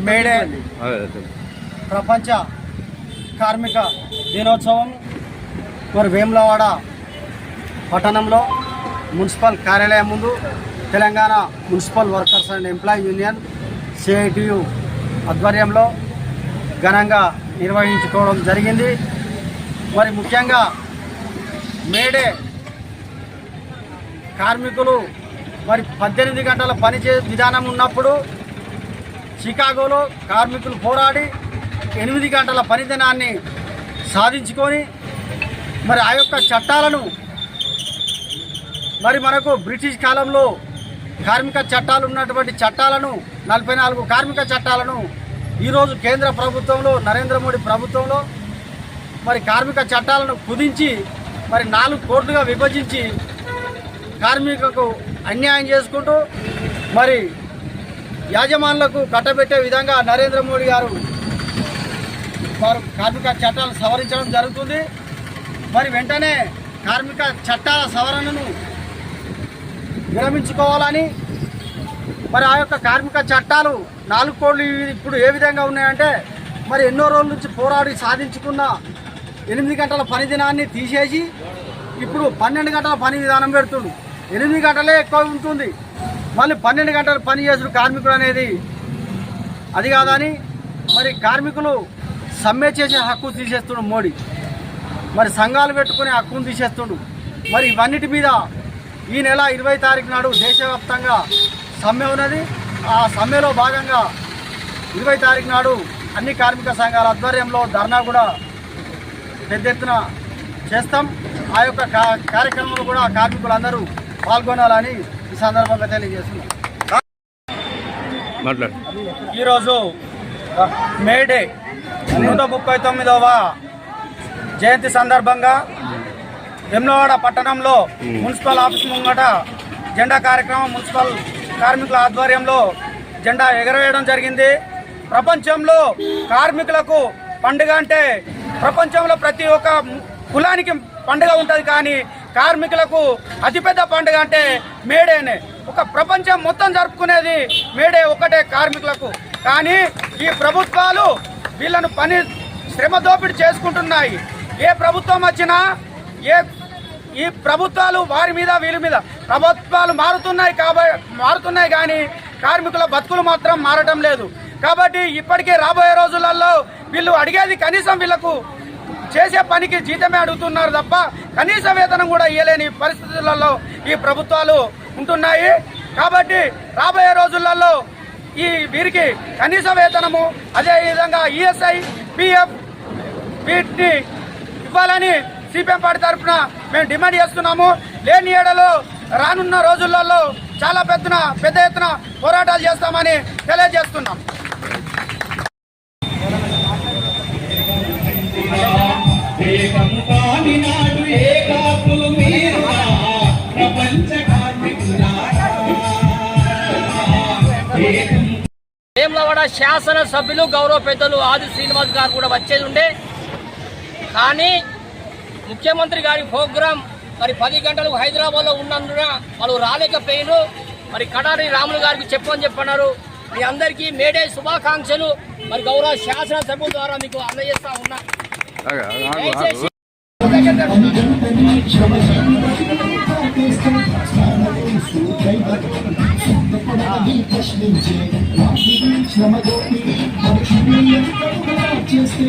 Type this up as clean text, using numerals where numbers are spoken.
May Day ప్రపంచ కార్మిక దినోత్సవం మరి వేములవాడ పట్టణంలో మున్సిపల్ కార్యాలయం ముందు Telangana municipal workers and employee union CITU ఆధ్వర్యంలో ఘనంగా నిర్వహించుకోవడం జరిగింది. మరి ముఖ్యంగా మేడే కార్మికులు మరి 18 గంటల పనిచే విధానం ఉన్నప్పుడు చికాగోలో కార్మికులు పోరాడి 8 గంటల పనిదినాన్ని సాధించుకొని మరి ఆ యొక్క చట్టాలను మరి మనకు బ్రిటిష్ కాలంలో కార్మిక చట్టాలు ఉన్నటువంటి చట్టాలను 44 కార్మిక చట్టాలను ఈరోజు కేంద్ర ప్రభుత్వంలో నరేంద్ర మోడీ ప్రభుత్వంలో మరి కార్మిక చట్టాలను కుదించి మరి 4 కోట్లుగా విభజించి కార్మికులకు అన్యాయం చేసుకుంటూ మరి యాజమానులకు కట్టబెట్టే విధంగా నరేంద్ర మోడీ గారు వారు కార్మిక చట్టాలను సవరించడం జరుగుతుంది. మరి వెంటనే కార్మిక చట్టాల సవరణను విరమించుకోవాలని మరి ఆ యొక్క కార్మిక చట్టాలు 4 కోట్లు ఇప్పుడు ఏ విధంగా ఉన్నాయంటే మరి ఎన్నో రోజుల నుంచి పోరాడి సాధించుకున్న 8 గంటల పని దినాన్ని తీసేసి ఇప్పుడు 12 గంటల పని విధానం పెడుతుంది. 8 గంటలే ఎక్కువ ఉంటుంది, మళ్ళీ 12 గంటలు పని చేసిన కార్మికుడు అనేది అది కాదని మరి కార్మికులు సమ్మె చేసే హక్కు తీసేస్తుండు మోడీ. మరి సంఘాలు పెట్టుకునే హక్కును తీసేస్తుండు. మరి ఇవన్నిటి మీద ఈ నెల 20 తారీఖు నాడు దేశవ్యాప్తంగా సమ్మె ఉన్నది. ఆ సమ్మెలో భాగంగా 20 తారీఖు నాడు అన్ని కార్మిక సంఘాల ఆధ్వర్యంలో ధర్నా కూడా పెద్ద ఎత్తున చేస్తాం. ఆ యొక్క కార్యక్రమంలో కూడా కార్మికులందరూ పాల్గొనాలని ఈ సందర్భంగా తెలియజేస్తున్నాం. ఈరోజు మేడే 139వ జయంతి సందర్భంగా వేములవాడ పట్టణంలో మున్సిపల్ ఆఫీస్ ముంగట జెండా కార్యక్రమం మున్సిపల్ కార్మికుల ఆధ్వర్యంలో జెండా ఎగరవేయడం జరిగింది. ప్రపంచంలో కార్మికులకు పండుగ అంటే ప్రపంచంలో ప్రతి ఒక్క కులానికి పండుగ ఉంటుంది, కానీ కార్మికులకు అతిపెద్ద పండుగ అంటే మేడేనే. ఒక ప్రపంచం మొత్తం జరుపుకునేది మేడే ఒక్కటే కార్మికులకు. కానీ ఈ ప్రభుత్వాలు వీళ్ళను పని శ్రమ దోపిడీ చేసుకుంటున్నాయి. ఏ ప్రభుత్వం వచ్చినా ఈ ప్రభుత్వాలు వారి మీద వీళ్ళ మీద ప్రభుత్వాలు మారుతున్నాయి కానీ కార్మికుల బతుకులు మాత్రం మారటం లేదు. కాబట్టి ఇప్పటికే రాబోయే రోజులలో వీళ్ళు అడిగేది కనీసం వీళ్ళకు చేసే పనికి జీతమే అడుగుతున్నారు తప్ప కనీస వేతనం కూడా ఇవ్వలేని పరిస్థితులలో ఈ ప్రభుత్వాలు ఉంటున్నాయి. కాబట్టి రాబోయే రోజులలో వీరికి కనీస వేతనము అదేవిధంగా ESI, PF వీటిని ఇవ్వాలని CPM పార్టీ తరఫున మేము డిమాండ్ చేస్తున్నాము. లేని ఏడలో రానున్న రోజులలో చాలా పెద్ద ఎత్తున పోరాటాలు చేస్తామని తెలియజేస్తున్నాం. వేములవాడ శాసన సభ్యులు గౌరవ పెద్దలు ఆది శ్రీనివాస్ గారు కూడా వచ్చేది ఉండే, కానీ ముఖ్యమంత్రి గారి ప్రోగ్రాం మరి 10 గంటలకు హైదరాబాద్లో ఉన్నందున వాళ్ళు రాలేకపోయినారు. మరి కడారి రాములు గారికి చెప్పన్నారు. మీ అందరికీ మేడే శుభాకాంక్షలు మరి గౌరవ శాసన సభ్యుల ద్వారా మీకు అందజేస్తా ఉన్నా. చేస్తే